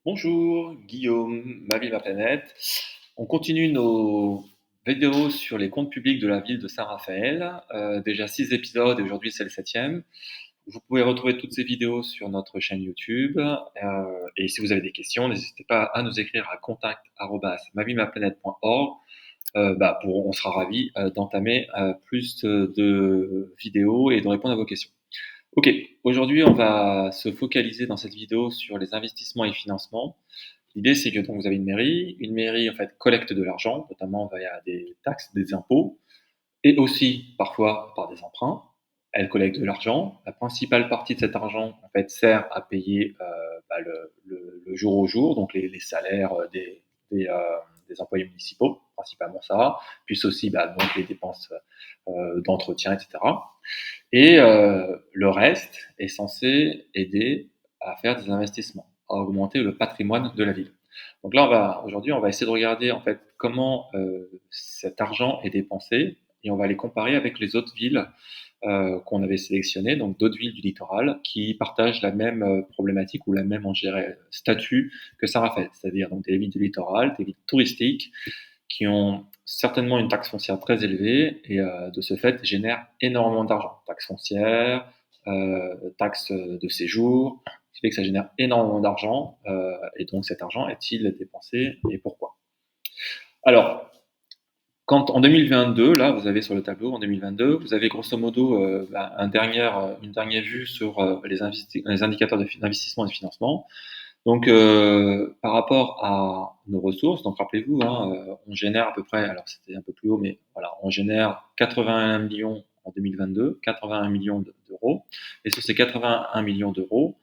Bonjour, Guillaume, ma ville, ma planète. On continue nos vidéos sur les comptes publics de la ville de Saint-Raphaël. Déjà 6 épisodes et aujourd'hui c'est le septième. Vous pouvez retrouver toutes ces vidéos sur notre chaîne YouTube. Et si vous avez des questions, n'hésitez pas à nous écrire à contact@mavillemaPlanète.org. On sera ravis d'entamer plus de vidéos et de répondre à vos questions. Ok, aujourd'hui on va se focaliser dans cette vidéo sur les investissements et financements. L'idée c'est que donc, vous avez une mairie en fait collecte de l'argent, notamment via des taxes, des impôts, et aussi parfois par des emprunts. Elle collecte de l'argent. La principale partie de cet argent en fait sert à payer le jour au jour, donc les salaires des, euh, des employés municipaux, principalement ça, puis aussi donc les dépenses d'entretien, etc. Et le reste est censé aider à faire des investissements, à augmenter le patrimoine de la ville. Donc là, aujourd'hui, on va essayer de regarder en fait comment cet argent est dépensé et on va les comparer avec les autres villes qu'on avait sélectionnées, donc d'autres villes du littoral qui partagent la même problématique ou la même statut que Saint-Raphaël, c'est-à-dire donc des villes du littoral, des villes touristiques qui ont certainement une taxe foncière très élevée et de ce fait génèrent énormément d'argent. Taxe foncière, taxe de séjour, ce qui fait que ça génère énormément d'argent et donc cet argent est-il dépensé et pourquoi? Alors, quand en 2022, là, vous avez sur le tableau, en 2022, vous avez grosso modo une dernière vue sur les indicateurs d'investissement et de financement. Donc, par rapport à nos ressources, donc rappelez-vous, hein, on génère à peu près, alors c'était un peu plus haut, mais voilà, on génère 81 millions en 2022, 81 millions d'euros. Et sur ces 81 millions d'euros,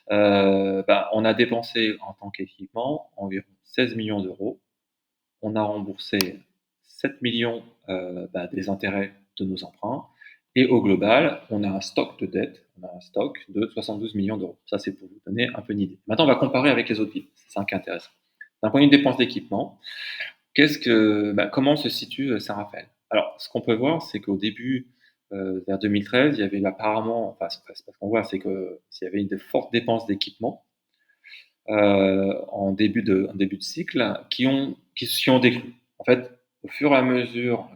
on a dépensé en tant qu'équipement environ 16 millions d'euros. On a remboursé 7 millions des intérêts de nos emprunts. Et au global, on a un stock de dette, on a un stock de 72 millions d'euros. Ça, c'est pour vous donner un peu une idée. Maintenant, on va comparer avec les autres villes. C'est ça qui est intéressant. D'un point de vue dépenses d'équipement, comment se situe Saint-Raphaël? Alors, ce qu'on peut voir, c'est qu'au début, vers 2013, il y avait apparemment, enfin, ce qu'on voit, c'est qu'il y avait une forte dépense d'équipement en début de cycle qui ont décru. En fait, au fur et à mesure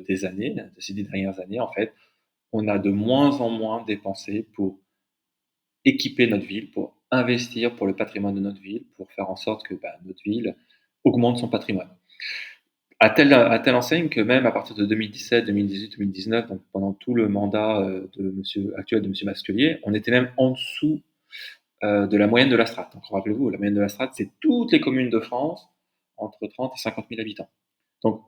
des années, de ces 10 dernières années, en fait, on a de moins en moins dépensé pour équiper notre ville, pour investir pour le patrimoine de notre ville, pour faire en sorte que notre ville augmente son patrimoine. À telle enseigne que même à partir de 2017, 2018, 2019, donc pendant tout le mandat actuel de Monsieur Masquelier, on était même en dessous de la moyenne de la strate. Donc rappelez-vous, la moyenne de la strate, c'est toutes les communes de France entre 30 et 50 000 habitants. Donc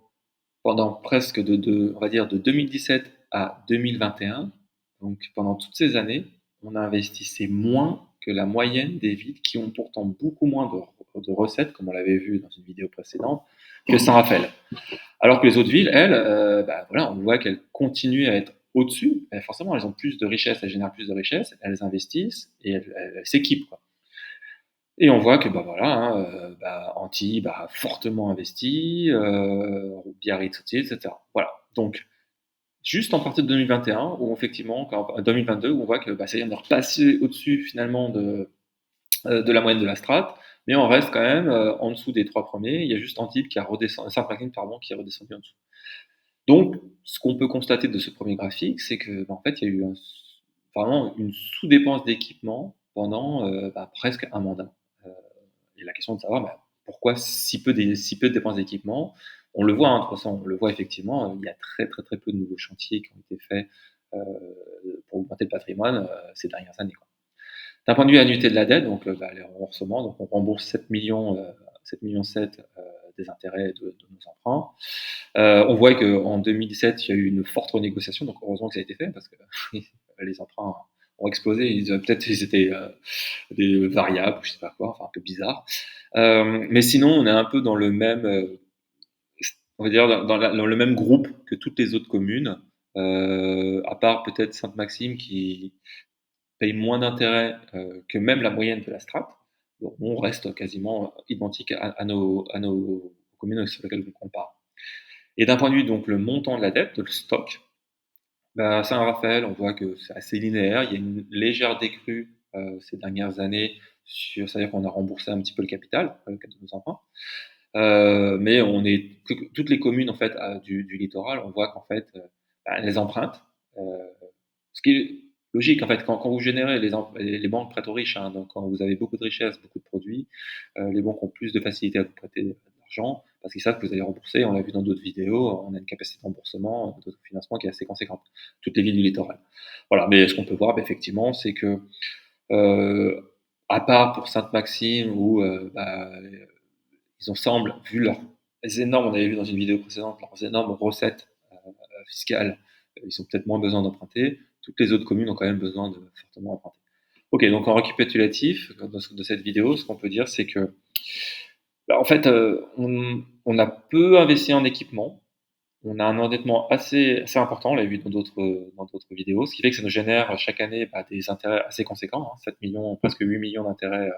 pendant presque on va dire de 2017 à 2021, donc pendant toutes ces années, on a investissé moins que la moyenne des villes qui ont pourtant beaucoup moins de recettes, comme on l'avait vu dans une vidéo précédente, que Saint-Raphaël. Alors que les autres villes, elles, voilà, on voit qu'elles continuent à être au-dessus. Forcément, elles ont plus de richesses, elles génèrent plus de richesses, elles investissent et elles s'équipent, quoi. Et on voit que voilà, hein, Antibes a fortement investi, Biarritz aussi, etc. Voilà. Donc, juste en partir de 2021, où effectivement, 2022, où on voit que ça y est, on est repassé au-dessus finalement de la moyenne de la strate, mais on reste quand même en dessous des trois premiers. Il y a juste Antibes qui a redescendu, Saint-Martin, pardon, qui est redescendu en dessous. Donc, ce qu'on peut constater de ce premier graphique, c'est que en fait, il y a eu vraiment une sous-dépense d'équipement pendant presque un mandat. Euh, et la question de savoir pourquoi si peu de dépenses d'équipement. On le voit, hein, de toute façon, on le voit effectivement, il y a très très très peu de nouveaux chantiers qui ont été faits euh, pour augmenter le patrimoine ces dernières années, quoi. D'un point de vue annuité de la dette, donc les remboursements, donc on rembourse 7 millions, 7 millions 7 des intérêts de nos emprunts. On voit qu'en 2017, il y a eu une forte renégociation, donc heureusement que ça a été fait parce que les emprunts ont explosé. Peut-être qu'ils étaient des variables, je sais pas quoi, enfin un peu bizarre. Mais sinon, on est un peu dans le même, on va dire dans le même groupe que toutes les autres communes, à part peut-être Sainte-Maxime qui paye moins d'intérêts que même la moyenne de la strate. Donc, on reste quasiment identique à nos communes sur lesquelles on compare. Et d'un point de vue, donc, le montant de la dette, le stock, à Saint-Raphaël, on voit que c'est assez linéaire. Il y a une légère décrue ces dernières années c'est-à-dire qu'on a remboursé un petit peu le capital, de nos emprunts. Mais on est toutes les communes en fait du littoral, on voit qu'en fait, elles empruntent, heu, ce qui est logique en fait quand vous générez les banques prêtent aux riches, hein, donc quand vous avez beaucoup de richesses, beaucoup de produits, les banques ont plus de facilité à vous prêter de l'argent parce qu'ils savent que vous allez rembourser. On l'a vu dans d'autres vidéos, on a une capacité de remboursement, d'autofinancement qui est assez conséquente, toutes les villes du littoral. Voilà, mais ce qu'on peut voir, effectivement, c'est que, heu, à part pour Sainte-Maxime où, ils ont semblent, vu leurs énormes on avait vu dans une vidéo précédente, leurs énormes recettes, fiscales, ils ont peut-être moins besoin d'emprunter. Toutes les autres communes ont quand même besoin de fortement emprunter. OK, donc en récapitulatif de cette vidéo, ce qu'on peut dire, c'est que, bah, en fait, on a peu investi en équipement. On a un endettement assez important, on l'a vu dans d'autres vidéos, ce qui fait que ça nous génère chaque année, des intérêts assez conséquents, hein, 7 000 presque 8 millions d'intérêts,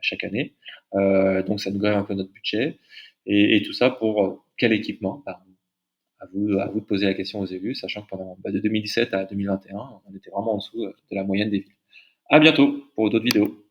chaque année. Donc ça nous grève un peu notre budget et tout ça pour, quel équipement? À vous de poser la question aux élus, sachant que pendant, de 2017 à 2021, on était vraiment en dessous, de la moyenne des villes. À bientôt pour d'autres vidéos.